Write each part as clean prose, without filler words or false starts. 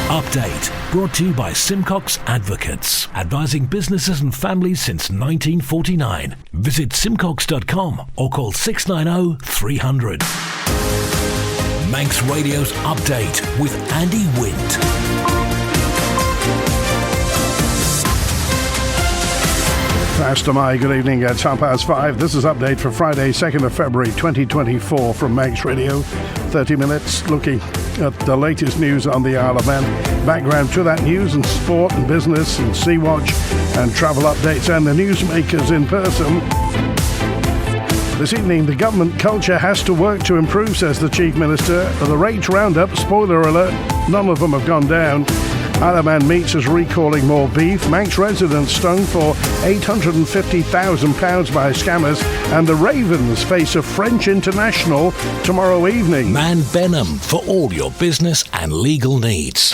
Update, brought to you by Simcox Advocates, advising businesses and families since 1949. Visit simcox.com or call 690 300. Manx Radio's Update with Andy Wint. Pastor Mai, good evening. It's 5:30. This is Update for Friday, 2nd of February 2024 from Manx Radio. 30 minutes looking at the latest news on the Isle of Man. Background to that news and sport and business and Sea Watch and travel updates and the newsmakers in person. This evening, the government culture has to work to improve, says the Chief Minister. The rates roundup, spoiler alert, none of them have gone down. Isle of Man Meats is recalling more beef. Manx residents stung for £850,000 by scammers. And the Ravens face a French international tomorrow evening. Man Benham for all your business and legal needs.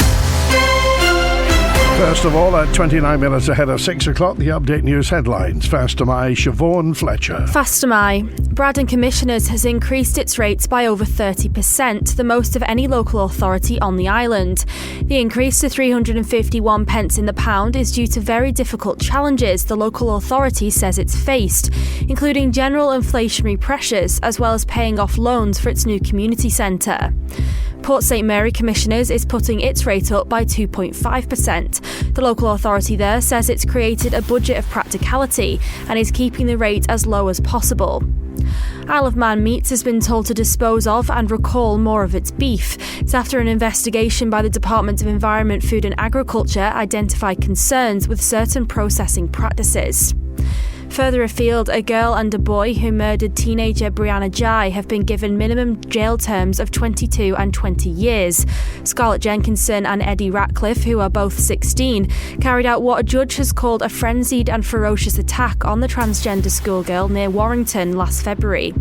First of all, at 29 minutes ahead of 6 o'clock, the Update News headlines. Faster My, Siobhan Fletcher. Faster My. Braddon Commissioners has increased its rates by over 30%, the most of any local authority on the island. The increase to 351 pence in the pound is due to very difficult challenges the local authority says it's faced, including general inflationary pressures as well as paying off loans for its new community centre. Port St Mary Commissioners is putting its rate up by 2.5%. The local authority there says it's created a budget of practicality and is keeping the rate as low as possible. Isle of Man Meats has been told to dispose of and recall more of its beef. It's after an investigation by the Department of Environment, Food and Agriculture identified concerns with certain processing practices. Further afield, a girl and a boy who murdered teenager Brianna Jai have been given minimum jail terms of 22 and 20 years. Scarlett Jenkinson and Eddie Ratcliffe, who are both 16, carried out what a judge has called a frenzied and ferocious attack on the transgender schoolgirl near Warrington last February.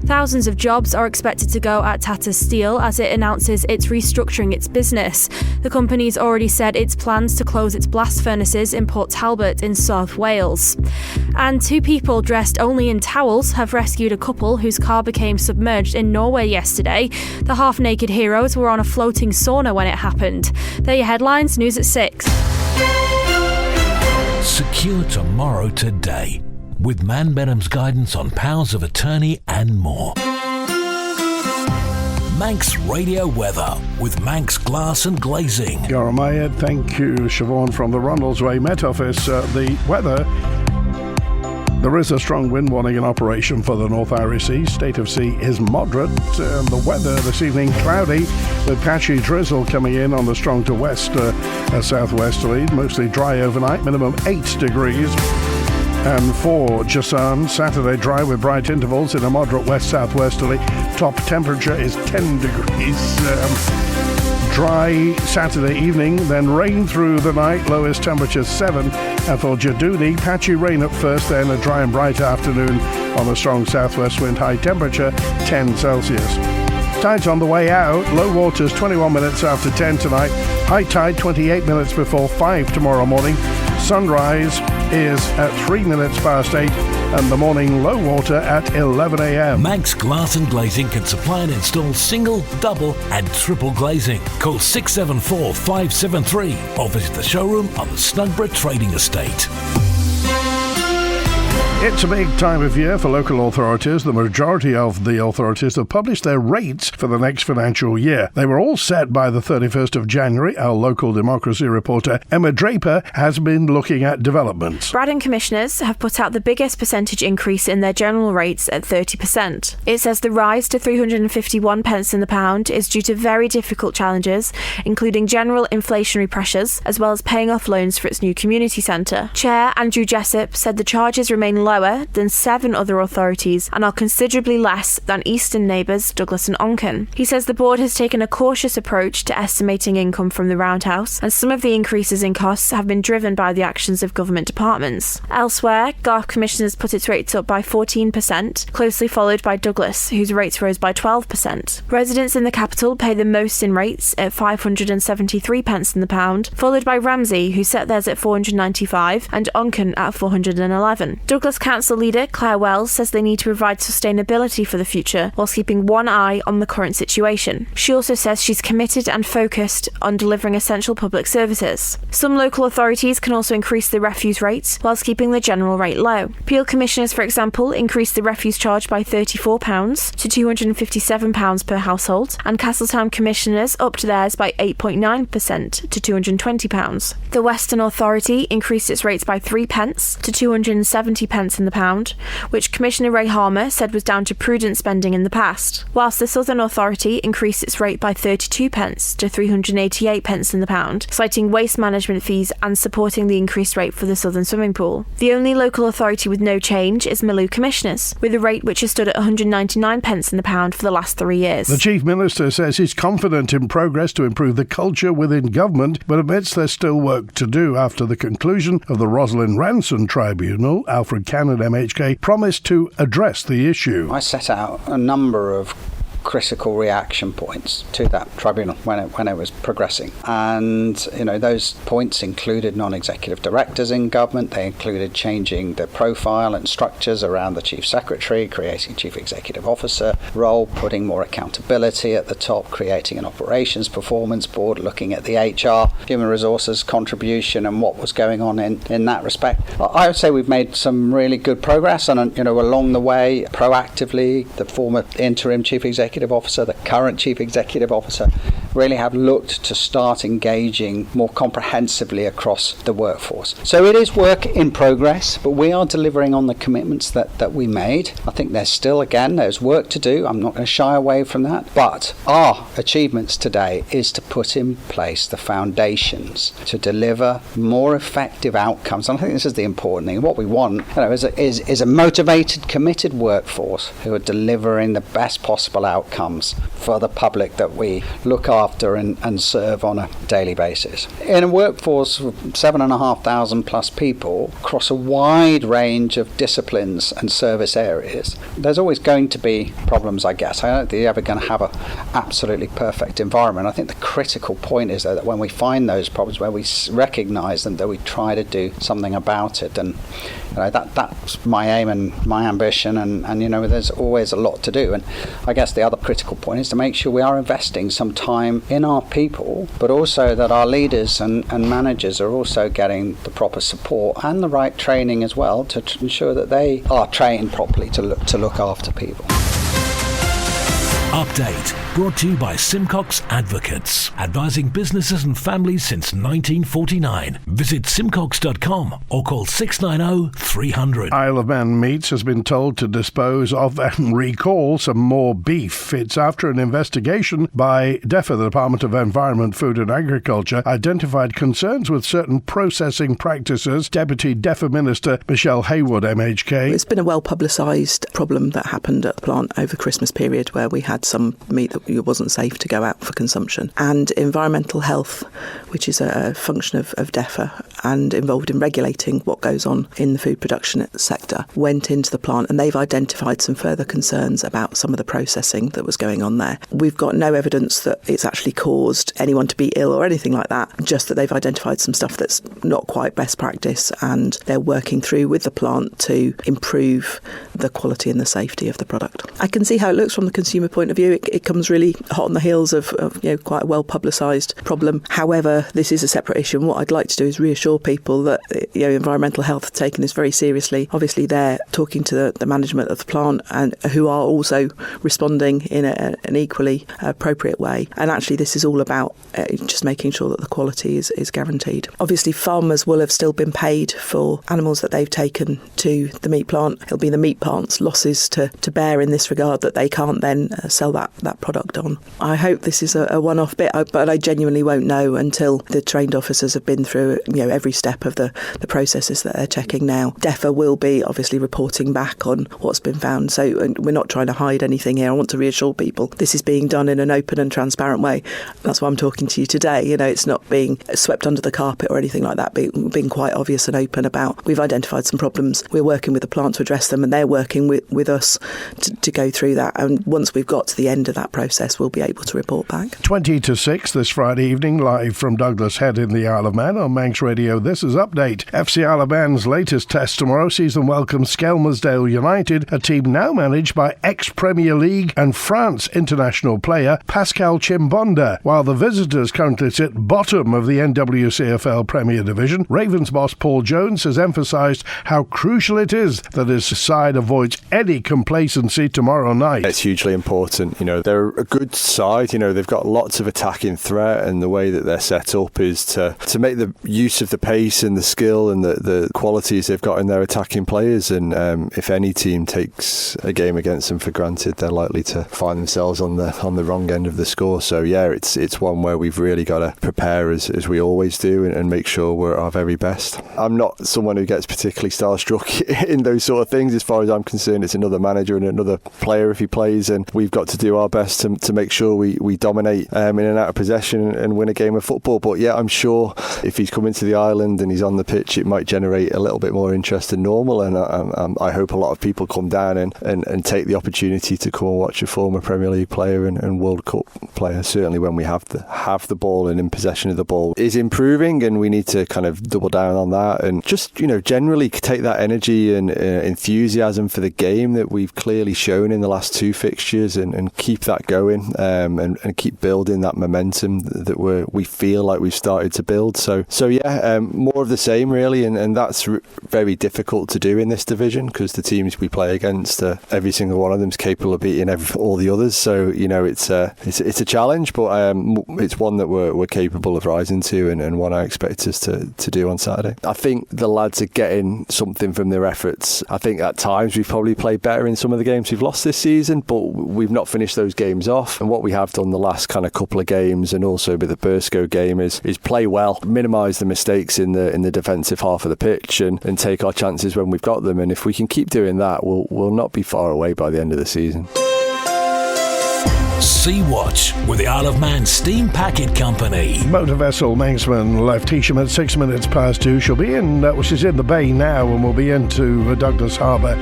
Thousands of jobs are expected to go at Tata Steel as it announces it's restructuring its business. The company's already said its plans to close its blast furnaces in Port Talbot in South Wales. And two people dressed only in towels have rescued a couple whose car became submerged in Norway yesterday. The half-naked heroes were on a floating sauna when it happened. They're your headlines. News at 6. Secure tomorrow today with Man Benham's guidance on powers of attorney and more. Manx Radio Weather with Manx Glass and Glazing. Goramayed, thank you, Siobhan, from the Ronaldsway Met Office. The weather. There is a strong wind warning in operation for the North Irish Sea. State of sea is moderate. And the weather this evening, cloudy with patchy drizzle coming in on the strong to west southwesterly. Mostly dry overnight, minimum 8 degrees. And for Jasan, Saturday dry with bright intervals in a moderate west-southwesterly. Top temperature is 10 degrees. Dry Saturday evening, then rain through the night, lowest temperature 7. And for Jadouni, patchy rain at first, then a dry and bright afternoon on a strong southwest wind, high temperature 10 Celsius. Tides on the way out, low waters 21 minutes after 10 tonight, high tide 28 minutes before 5 tomorrow morning. Sunrise is at 3 minutes past 8 and the morning low water at 11 a.m. Manx Glass and Glazing can supply and install single, double and triple glazing. Call 674 573 or visit the showroom on the Snugborough Trading Estate. It's a big time of year for local authorities. The majority of the authorities have published their rates for the next financial year. They were all set by the 31st of January. Our local democracy reporter Emma Draper has been looking at developments. Braddon Commissioners have put out the biggest percentage increase in their general rates at 30%. It says the rise to 351 pence in the pound is due to very difficult challenges, including general inflationary pressures, as well as paying off loans for its new community centre. Chair Andrew Jessup said the charges remain lower than 7 other authorities and are considerably less than eastern neighbours Douglas and Onken. He says the board has taken a cautious approach to estimating income from the Roundhouse, and some of the increases in costs have been driven by the actions of government departments. Elsewhere, Garth Commissioners put its rates up by 14%, closely followed by Douglas, whose rates rose by 12%. Residents in the capital pay the most in rates at 573 pence in the pound, followed by Ramsey, who set theirs at 495, and Onken at 411. Douglas West Council leader Claire Wells says they need to provide sustainability for the future whilst keeping one eye on the current situation. She also says she's committed and focused on delivering essential public services. Some local authorities can also increase the refuse rates whilst keeping the general rate low. Peel Commissioners, for example, increased the refuse charge by £34 to £257 per household, and Castletown Commissioners upped theirs by 8.9% to £220. The Western Authority increased its rates by 3 pence to 270 pence in the pound, which Commissioner Ray Harmer said was down to prudent spending in the past, whilst the Southern Authority increased its rate by 32 pence to 388 pence in the pound, citing waste management fees and supporting the increased rate for the Southern Swimming Pool. The only local authority with no change is Maloo Commissioners, with a rate which has stood at 199 pence in the pound for the last 3 years. The Chief Minister says he's confident in progress to improve the culture within government, but admits there's still work to do. After the conclusion of the Rosalind Ranson Tribunal, Alfred Cannan MHK promised to address the issue. I set out a number of critical reaction points to that tribunal when it was progressing, and those points included non-executive directors in government. They included changing the profile and structures around the chief secretary, creating chief executive officer role, putting more accountability at the top, creating an operations performance board, looking at the HR human resources contribution and what was going on in that respect. I would say we've made some really good progress, and along the way, proactively, the former interim chief executive officer, the current chief executive officer, really have looked to start engaging more comprehensively across the workforce. So it is work in progress, but we are delivering on the commitments that we made. I think there's work to do. I'm not going to shy away from that. But our achievements today is to put in place the foundations to deliver more effective outcomes. And I think this is the important thing. What we want is a motivated, committed workforce who are delivering the best possible outcomes for the public that we look after and serve on a daily basis. In a workforce of 7,500 plus people across a wide range of disciplines and service areas, there's always going to be problems, I guess. I don't think you're ever going to have an absolutely perfect environment. I think the critical point is that when we find those problems, where we recognise them, that we try to do something about it. And that's my aim and my ambition, and there's always a lot to do. And I guess the other critical point is to make sure we are investing some time in our people, but also that our leaders and managers are also getting the proper support and the right training as well to ensure that they are trained properly to look after people. Update brought to you by Simcox Advocates, advising businesses and families since 1949. Visit simcox.com or call 690 300. Isle of Man Meats has been told to dispose of and recall some more beef. It's after an investigation by DEFA, the Department of Environment, Food and Agriculture, identified concerns with certain processing practices. Deputy DEFA Minister Michelle Haywood, MHK. It's been a well-publicised problem that happened at the plant over the Christmas period, where we had some meat that wasn't safe to go out for consumption. And environmental health, which is a function of DEFA and involved in regulating what goes on in the food production sector, went into the plant, and they've identified some further concerns about some of the processing that was going on there. We've got no evidence that it's actually caused anyone to be ill or anything like that, just that they've identified some stuff that's not quite best practice, and they're working through with the plant to improve the quality and the safety of the product. I can see how it looks from the consumer point of view. It comes really hot on the heels of quite a well-publicised problem. However, this is a separate issue, and what I'd like to do is reassure people that environmental health are taking this very seriously. Obviously, they're talking to the management of the plant, and who are also responding in an equally appropriate way. And actually, this is all about just making sure that the quality is guaranteed. Obviously, farmers will have still been paid for animals that they've taken to the meat plant. It'll be the meat plant's losses to bear in this regard that they can't then sell that product on. I hope this is a one-off bit, but I genuinely won't know until the trained officers have been through every step of the processes that they're checking now. DEFA will be obviously reporting back on what's been found, so we're not trying to hide anything here. I want to reassure people this is being done in an open and transparent way. That's why I'm talking to you today. It's not being swept under the carpet or anything like that, being quite obvious and open about we've identified some problems, we're working with the plant to address them, and they're working with us to go through that. And once we've got to the end of that process, we'll be able to report back. 20 to 6 this Friday evening, live from Douglas Head in the Isle of Man on Manx Radio. Radio This Is Update. FC Isle of Man's latest test tomorrow sees them welcome Skelmersdale United, a team now managed by ex-Premier League and France international player Pascal Chimbonda. While the visitors currently sit bottom of the NWCFL Premier Division, Ravens boss Paul Jones has emphasised how crucial it is that his side avoids any complacency tomorrow night. It's hugely important. They're a good side. They've got lots of attacking threat, and the way that they're set up is to make the use of the pace and the skill and the qualities they've got in their attacking players. And if any team takes a game against them for granted, they're likely to find themselves on the wrong end of the score. So yeah, it's one where we've really got to prepare as we always do and make sure we're at our very best. I'm not someone who gets particularly starstruck in those sort of things. As far as I'm concerned, it's another manager and another player if he plays, and we've got to do our best to make sure we dominate in and out of possession and win a game of football. But yeah, I'm sure if he's coming to the island and he's on the pitch, it might generate a little bit more interest than normal, and I hope a lot of people come down and take the opportunity to come and watch a former Premier League player and World Cup player. Certainly when we have the ball and in possession of the ball is improving, and we need to kind of double down on that and just generally take that energy and enthusiasm for the game that we've clearly shown in the last two fixtures and keep that going and keep building that momentum that we feel like we've started to build. So yeah, more of the same really, and that's very difficult to do in this division because the teams we play against, every single one of them is capable of beating all the others. So it's a challenge, but it's one that we're capable of rising to, and one I expect us to do on Saturday. I think the lads are getting something from their efforts. I think at times we've probably played better in some of the games we've lost this season, but we've not finished those games off. And what we have done the last kind of couple of games, and also with the Burscough game, is play well, minimise the mistakes in the defensive half of the pitch, and take our chances when we've got them. And if we can keep doing that, we'll not be far away by the end of the season. Sea Watch with the Isle of Man Steam Packet Company. Motor vessel Manxman left Heysham at 6 minutes past 2. She'll be in, she's in the bay now, and will be into Douglas Harbour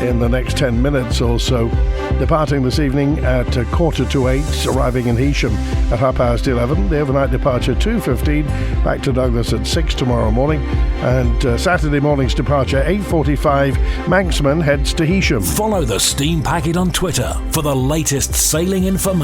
in the next 10 minutes or so. Departing this evening at 7:45, arriving in Heysham at 11:30. The overnight departure 2:15, back to Douglas at 6 tomorrow morning, and Saturday morning's departure 8:45. Manxman heads to Heysham. Follow the Steam Packet on Twitter for the latest sailing information.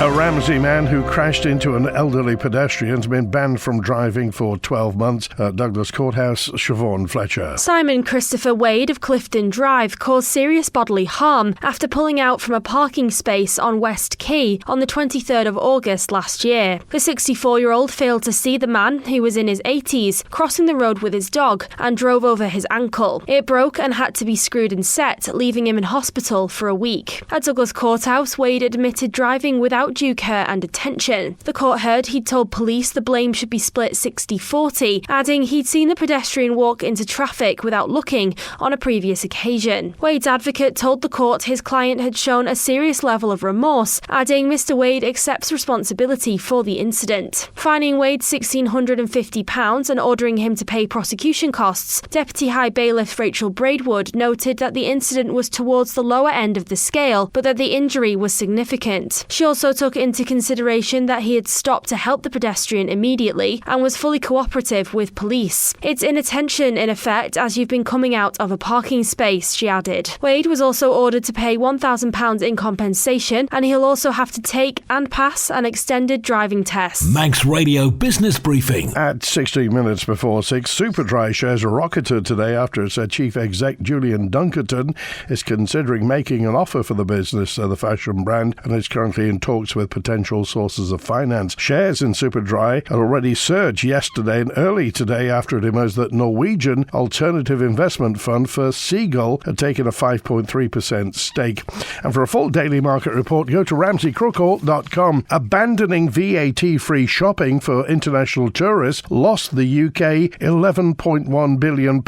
A Ramsey man who crashed into an elderly pedestrian has been banned from driving for 12 months at Douglas Courthouse. Siobhan Fletcher. Simon Christopher Wade of Clifton Drive caused serious bodily harm after pulling out from a parking space on West Quay on the 23rd of August last year. The 64-year-old failed to see the man, who was in his 80s, crossing the road with his dog and drove over his ankle. It broke and had to be screwed and set, leaving him in hospital for a week. At Douglas Courthouse, Wade admitted driving without due care and attention. The court heard he'd told police the blame should be split 60-40, adding he'd seen the pedestrian walk into traffic without looking on a previous occasion. Wade's advocate told the court his client had shown a serious level of remorse, adding Mr. Wade accepts responsibility for the incident. Fining Wade £1,650 and ordering him to pay prosecution costs, Deputy High Bailiff Rachel Braidwood noted that the incident was towards the lower end of the scale, but that the injury was significant. She also took into consideration that he had stopped to help the pedestrian immediately and was fully cooperative with police. It's inattention in effect, as you've been coming out of a parking space, she added. Wade was also ordered to pay £1,000 in compensation, and he'll also have to take and pass an extended driving test. Manx Radio Business Briefing. At 16 minutes before 6, Superdry shares rocketed today after its chief exec Julian Dunkerton is considering making an offer for the business, the fashion brand, and is currently in talks with potential sources of finance. Shares in Superdry had already surged yesterday and early today after it emerged that Norwegian alternative investment fund First Seagull had taken a 5.3% stake. And for a full daily market report, go to ramseycrookhall.com. Abandoning VAT-free shopping for international tourists lost the UK £11.1 billion.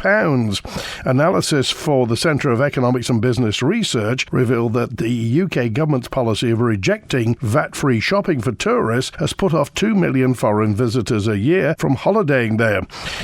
Analysis for the Centre of Economics and Business Research revealed that the UK government's policy of rejecting VAT-free shopping for tourists has put off 2 million foreign visitors a year from holidaying there.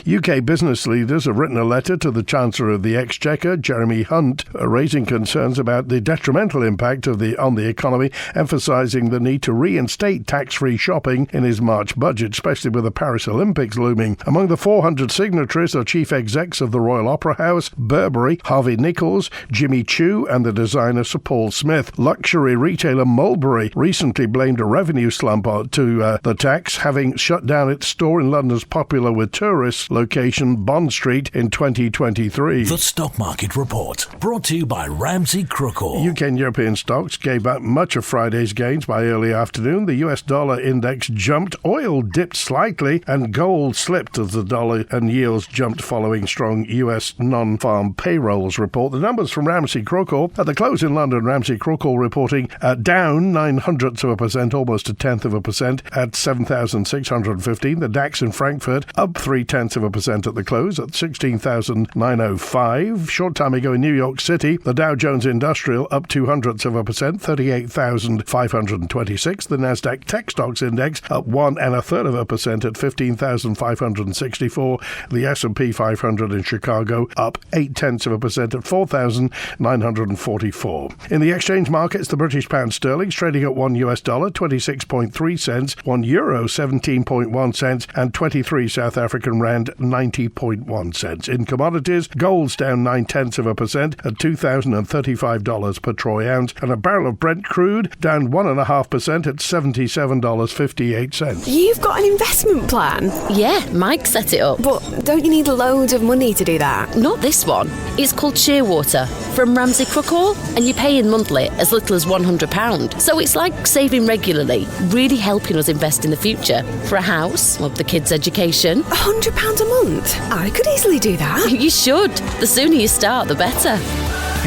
UK business leaders have written a letter to the Chancellor of the Exchequer, Jeremy Hunt, raising concerns about the detrimental impact on the economy, emphasising the need to reinstate tax-free shopping in his March budget, especially with the Paris Olympics looming. Among the 400 signatories are chief execs of the Royal Opera House, Burberry, Harvey Nichols, Jimmy Choo and the designer Sir Paul Smith. Luxury retailer Mulberry recently blamed a revenue slump to the tax, having shut down its store in London's popular with tourists location Bond Street in 2023. The Stock Market Report, brought to you by Ramsey Crookall. UK and European stocks gave back much of Friday's gains by early afternoon. The US dollar index jumped, oil dipped slightly, and gold slipped as the dollar and yields jumped following strong US non-farm payrolls report. The numbers from Ramsey Crookall at the close in London. Ramsey Crookall reporting down 0.09%, almost 0.1% at 7,615. The DAX in Frankfurt up 0.3% at the close at 16,905. Short time ago in New York City, the Dow Jones Industrial up 0.02%, 38,526. The Nasdaq Tech Stocks Index up 1.33% at 15,564. The S&P 500 in Chicago up 0.8% at 4,944. In the exchange markets, the British pound sterling trading at $1 26.3 cents, €1 17.1 cents, and 23 South African rand 90.1 cents. In commodities, gold's down 0.9% at $2,035 per troy ounce, and a barrel of Brent crude down 1.5% at $77.58. You've got an investment plan? Yeah, Mike set it up. But don't you need loads of money to do that? Not this one. It's called Shearwater from Ramsey Crookall, and you pay in monthly as little as £100. So it's like saving regularly, really helping us invest in the future for a house, or the kids' education. £100 a month? I could easily do that. You should. The sooner you start, the better.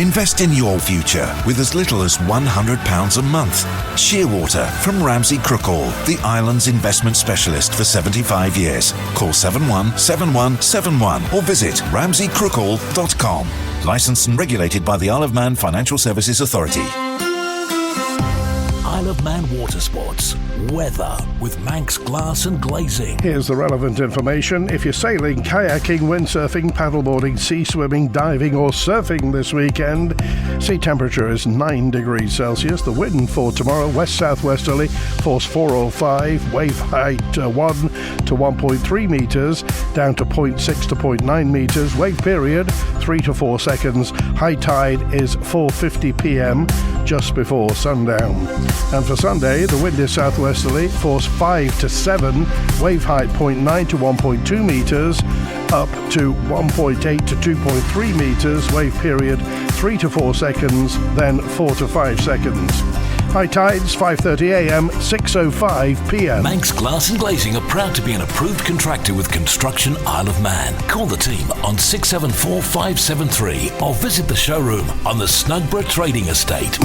Invest in your future with as little as £100 a month. Shearwater from Ramsey Crookall, the island's investment specialist for 75 years. Call 717171 or visit ramseycrookall.com. Licensed and regulated by the Isle of Man Financial Services Authority. Isle of Man Water Sports. Weather with Manx Glass and Glazing. Here's the relevant information. If you're sailing, kayaking, windsurfing, paddleboarding, sea swimming, diving or surfing this weekend, sea temperature is 9 degrees Celsius. The wind for tomorrow, west-southwesterly, force 4 or 5, wave height 1 to 1.3 metres, down to 0.6 to 0.9 metres, wave period 3 to 4 seconds. High tide is 4:50 p.m. just before sundown. And for Sunday, the wind is southwesterly, force 5 to 7, wave height 0.9 to 1.2 metres, up to 1.8 to 2.3 metres, wave period 3 to 4 seconds, then 4 to 5 seconds. High tides 5:30 a.m, 6:05 p.m. Manx Glass and Glazing are proud to be an approved contractor with Construction Isle of Man. Call the team on 674 573 or visit the showroom on the Snugborough Trading Estate.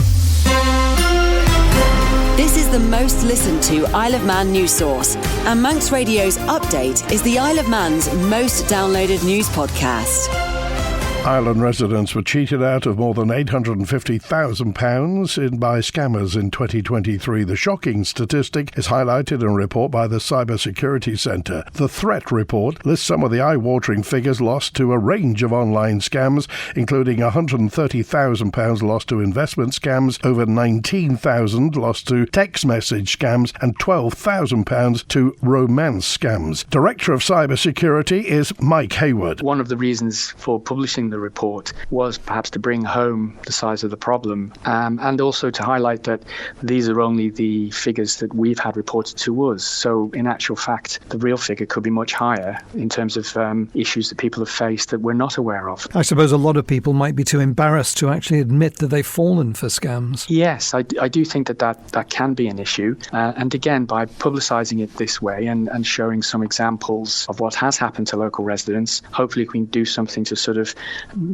This is the most listened to Isle of Man news source, and Manx Radio's Update is the Isle of Man's most downloaded news podcast. Island residents were cheated out of more than £850,000 by scammers in 2023. The shocking statistic is highlighted in a report by the Cyber Security Centre. The Threat Report lists some of the eye-watering figures lost to a range of online scams, including £130,000 lost to investment scams, over £19,000 lost to text message scams, and £12,000 to romance scams. Director of Cyber Security is Mike Hayward. One of the reasons for publishing the report was perhaps to bring home the size of the problem, and also to highlight that these are only the figures that we've had reported to us. So in actual fact, the real figure could be much higher in terms of issues that people have faced that we're not aware of. I suppose a lot of people might be too embarrassed to actually admit that they've fallen for scams. Yes, I do think that can be an issue. And again, by publicising it this way and showing some examples of what has happened to local residents, hopefully we can do something to sort of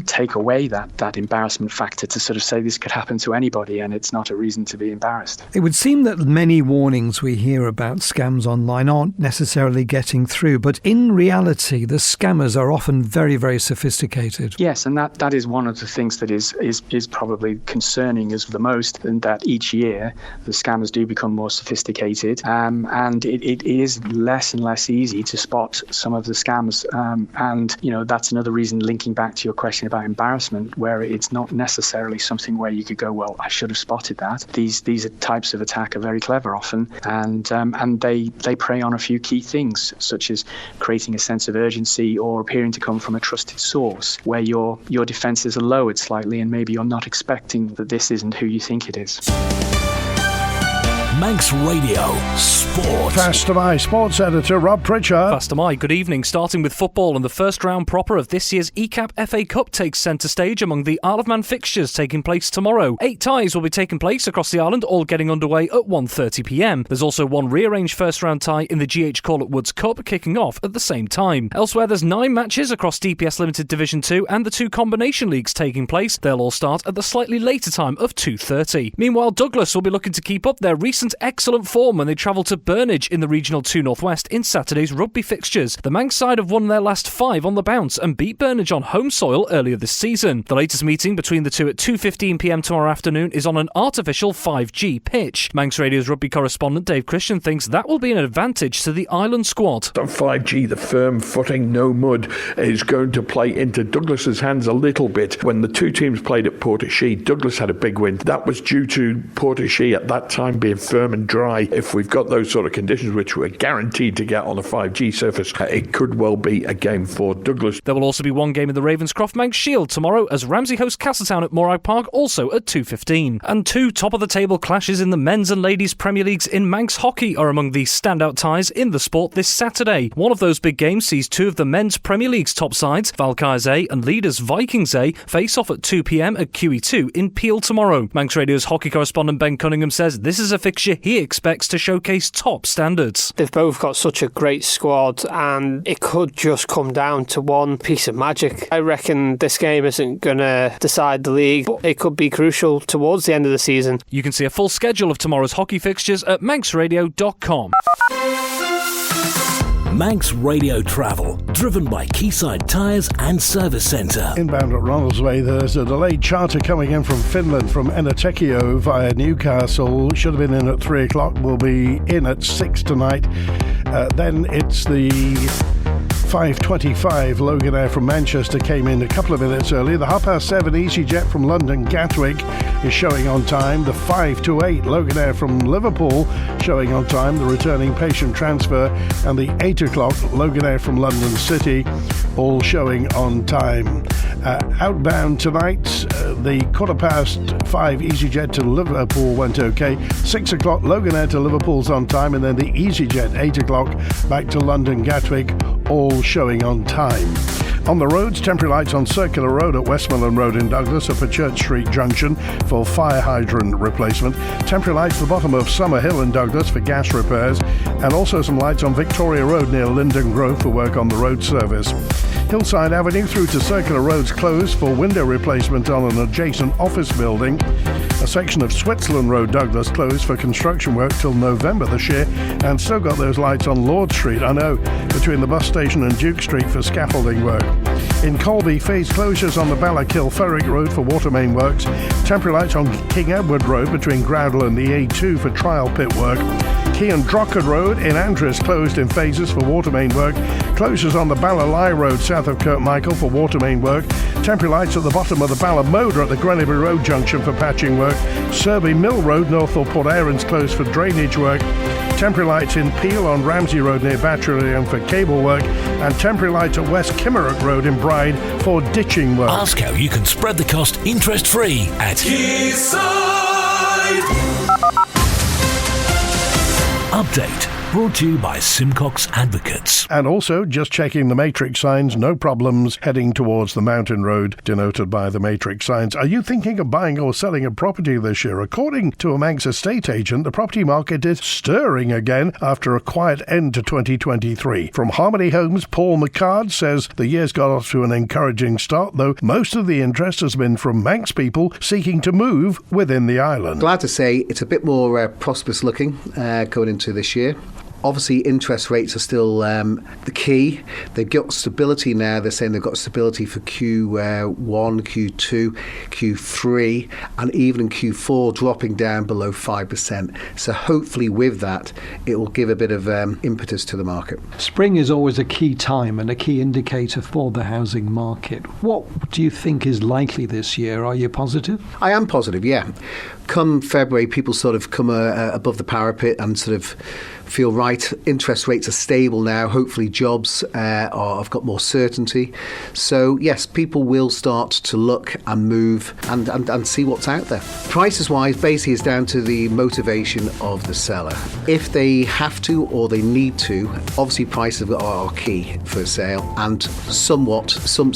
take away that embarrassment factor to sort of say this could happen to anybody and it's not a reason to be embarrassed. It would seem that many warnings we hear about scams online aren't necessarily getting through, but in reality, the scammers are often very, very sophisticated. Yes, and that is one of the things that is probably concerning us the most, and that each year the scammers do become more sophisticated, and it is less and less easy to spot some of the scams, and that's another reason, linking back to your question about embarrassment, where it's not necessarily something where you could go, well, I should have spotted that. These types of attack are very clever often, and they prey on a few key things, such as creating a sense of urgency or appearing to come from a trusted source, where your defences are lowered slightly and maybe you're not expecting that this isn't who you think it is. Manx Radio Sport. Fast Am I Sports Editor Rob Pritchard. Fast Am I. Good evening. Starting with football, and the first round proper of this year's ECAP FA Cup takes centre stage among the Isle of Man fixtures taking place tomorrow. 8 ties will be taking place across the island, all getting underway at 1:30pm. There's also one rearranged first round tie in the GH Call at Woods Cup kicking off at the same time. Elsewhere, there's 9 matches across DPS Limited Division 2 and the 2 combination leagues taking place. They'll all start at the slightly later time of 2:30. Meanwhile, Douglas will be looking to keep up their recent excellent form when they travel to Burnage in the Regional 2 Northwest in Saturday's rugby fixtures. The Manx side have won their last 5 on the bounce and beat Burnage on home soil earlier this season. The latest meeting between the two at 2:15pm tomorrow afternoon is on an artificial 5G pitch. Manx Radio's rugby correspondent Dave Christian thinks that will be an advantage to the island squad. On 5G, the firm footing, no mud, is going to play into Douglas's hands a little bit. When the two teams played at Portachee, Douglas had a big win. That was due to Portachee at that time being firm and dry. If we've got those sort of conditions, which we're guaranteed to get on a 5G surface, it could well be a game for Douglas. There will also be one game in the Ravenscroft Manx Shield tomorrow as Ramsey host Castletown at Morag Park, also at 2:15. And 2 top-of-the-table clashes in the men's and ladies' Premier Leagues in Manx hockey are among the standout ties in the sport this Saturday. One of those big games sees 2 of the men's Premier League's top sides, Valkyries A and leaders Vikings A, face off at 2pm at QE2 in Peel tomorrow. Manx Radio's hockey correspondent Ben Cunningham says this is a fixture he expects to showcase top standards. They've both got such a great squad and it could just come down to one piece of magic. I reckon this game isn't going to decide the league, but it could be crucial towards the end of the season. You can see a full schedule of tomorrow's hockey fixtures at manxradio.com. Manx Radio Travel, driven by Quayside Tyres and Service Centre. Inbound at Ronaldsway, there's a delayed charter coming in from Finland, from Ennatekio via Newcastle. Should have been in at 3 o'clock, will be in at 6 tonight. Then it's the 5:25 Loganair from Manchester came in a couple of minutes early. The 7:30 EasyJet from London Gatwick is showing on time. The 5:08 Loganair from Liverpool showing on time. The returning patient transfer and the 8 o'clock Loganair from London City all showing on time. Outbound tonight, the 5:15 EasyJet to Liverpool went okay. 6 o'clock Loganair to Liverpool's on time, and then the EasyJet 8 o'clock back to London Gatwick, all showing on time. On the roads, temporary lights on Circular Road at Westmoreland Road in Douglas are for Church Street Junction for fire hydrant replacement. Temporary lights at the bottom of Summer Hill in Douglas for gas repairs, and also some lights on Victoria Road near Linden Grove for work on the road service. Hillside Avenue through to Circular Road's closed for window replacement on an adjacent office building. A section of Switzerland Road, Douglas, closed for construction work till November this year, and still got those lights on Lord Street, between the bus station and Duke Street for scaffolding work. In Colby, phase closures on the Ballakill Ferrick Road for water main works. Temporary lights on King Edward Road between Groudle and the A2 for trial pit work. Key and Drockard Road in Andrews closed in phases for water main work. Closures on the Ballalai Road south of Kirkmichael for water main work. Temporary lights at the bottom of the Ballamoda at the Grenby Road junction for patching work. Surby Mill Road north of Port Erin's closed for drainage work. Temporary lights in Peel on Ramsey Road near Battery for cable work, and temporary lights at West Kimmerock Road in Bride for ditching work. Ask how you can spread the cost interest-free at Quayside. Update Brought to you by Simcox Advocates. And also, just checking the matrix signs, no problems heading towards the mountain road denoted by the matrix signs. Are you thinking of buying or selling a property this year? According to a Manx estate agent, the property market is stirring again after a quiet end to 2023. From Harmony Homes, Paul McCard says the year's got off to an encouraging start, though most of the interest has been from Manx people seeking to move within the island. Glad to say it's a bit more prosperous looking going into this year. Obviously, interest rates are still the key. They've got stability now. They're saying they've got stability for Q1, Q2, Q3, and even in Q4 dropping down below 5%. So hopefully with that, it will give a bit of impetus to the market. Spring is always a key time and a key indicator for the housing market. What do you think is likely this year? Are you positive? I am positive, yeah. Come February, people sort of come above the parapet and sort of feel right. Interest rates are stable now. Hopefully jobs have got more certainty. So yes, people will start to look and move and see what's out there. Prices wise, basically is down to the motivation of the seller. If they have to or they need to, obviously prices are key for a sale, and somewhat some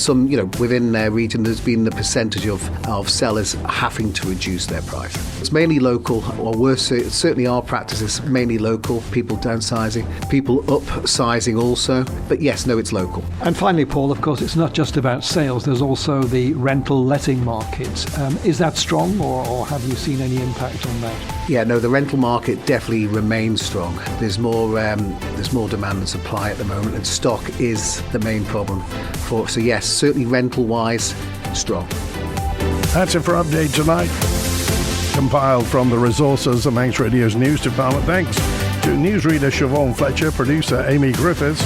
within their region there's been the percentage of sellers having to reduce their price. It's mainly local, or worse, certainly our practice is mainly local. People downsizing, people upsizing also. But yes, no, it's local. And finally, Paul, of course, it's not just about sales. There's also the rental letting market. Is that strong, or have you seen any impact on that? Yeah, no, the rental market definitely remains strong. There's more demand than supply at the moment, and stock is the main problem for it. So yes, certainly rental-wise, strong. That's it for Update Tonight. Compiled from the resources of Manx Radio's news department. Thanks to newsreader Siobhan Fletcher, producer Amy Griffiths.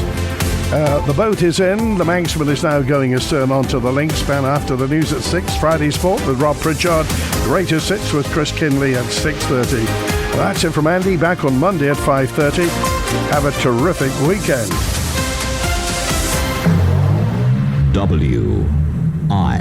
The boat is in. The Manxman is now going astern onto the link span after the news at 6. Friday Sport with Rob Pritchard. Greatest Hits with Chris Kinley at 6:30. That's it from Andy. Back on Monday at 5:30. Have a terrific weekend. WI